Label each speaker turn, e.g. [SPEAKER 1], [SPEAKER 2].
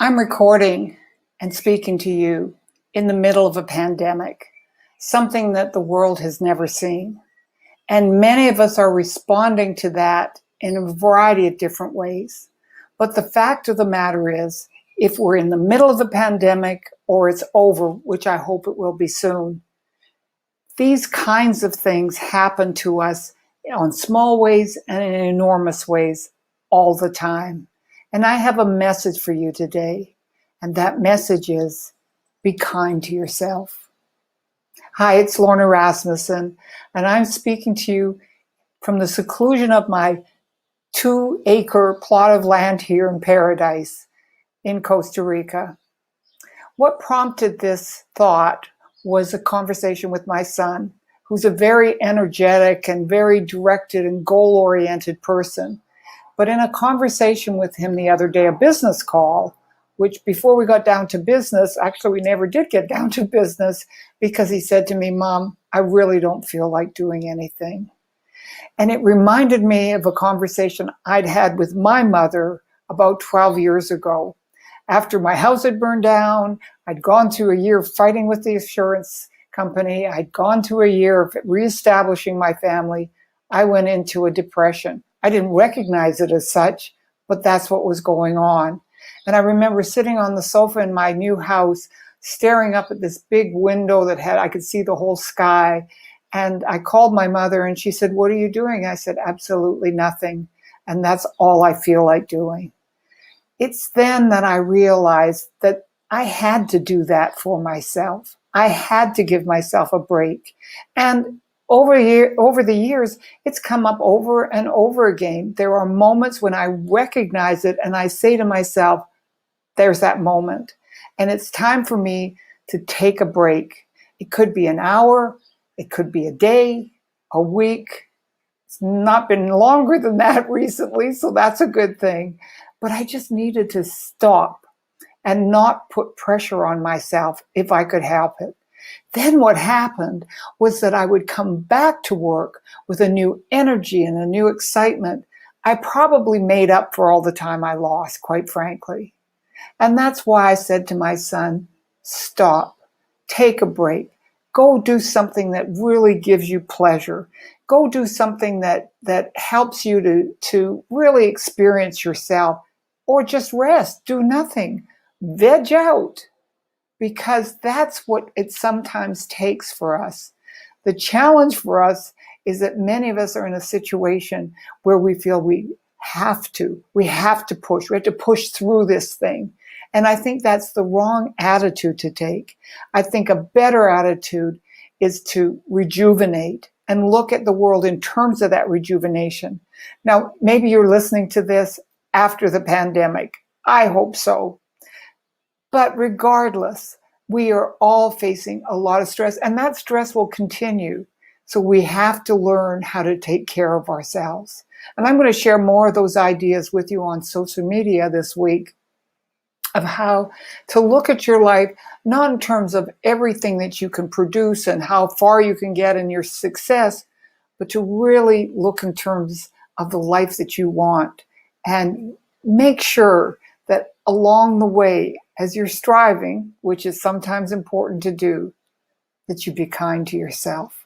[SPEAKER 1] I'm recording and speaking to you in the middle of a pandemic, something that the world has never seen. And many of us are responding to that in a variety of different ways. But the fact of the matter is, if we're in the middle of the pandemic or it's over, which I hope it will be soon, these kinds of things happen to us in small ways and in enormous ways all the time. And I have a message for you today. And that message is, be kind to yourself. Hi, it's Lorna Rasmussen, and I'm speaking to you from the seclusion of my 2-acre plot of land here in Paradise in Costa Rica. What prompted this thought was a conversation with my son, who's a very energetic and very directed and goal-oriented person. But in a conversation with him the other day, a business call, which before we got down to business, actually we never did get down to business, because he said to me, "Mom, I really don't feel like doing anything." And it reminded me of a conversation I'd had with my mother about 12 years ago. After my house had burned down, I'd gone through a year of fighting with the insurance company. I'd gone through a year of reestablishing my family. I went into a depression. I didn't recognize it as such, but that's what was going on. And I remember sitting on the sofa in my new house, staring up at this big window that I could see the whole sky. And I called my mother and she said, "What are you doing?" I said, "Absolutely nothing. And that's all I feel like doing." It's then that I realized that I had to do that for myself. I had to give myself a break. And over the years, it's come up over and over again. There are moments when I recognize it and I say to myself, there's that moment. And it's time for me to take a break. It could be an hour, it could be a day, a week. It's not been longer than that recently, so that's a good thing. But I just needed to stop and not put pressure on myself if I could help it. Then what happened was that I would come back to work with a new energy and a new excitement. I probably made up for all the time I lost, quite frankly. And that's why I said to my son, stop, take a break, go do something that really gives you pleasure. Go do something that helps you to really experience yourself, or just rest, do nothing, veg out. Because that's what it sometimes takes for us. The challenge for us is that many of us are in a situation where we feel we have to push, we have to push through this thing. And I think that's the wrong attitude to take. I think a better attitude is to rejuvenate and look at the world in terms of that rejuvenation. Now, maybe you're listening to this after the pandemic. I hope so. But regardless, we are all facing a lot of stress, and that stress will continue. So we have to learn how to take care of ourselves. And I'm going to share more of those ideas with you on social media this week, of how to look at your life, not in terms of everything that you can produce and how far you can get in your success, but to really look in terms of the life that you want, and make sure that along the way, as you're striving, which is sometimes important to do, that you be kind to yourself.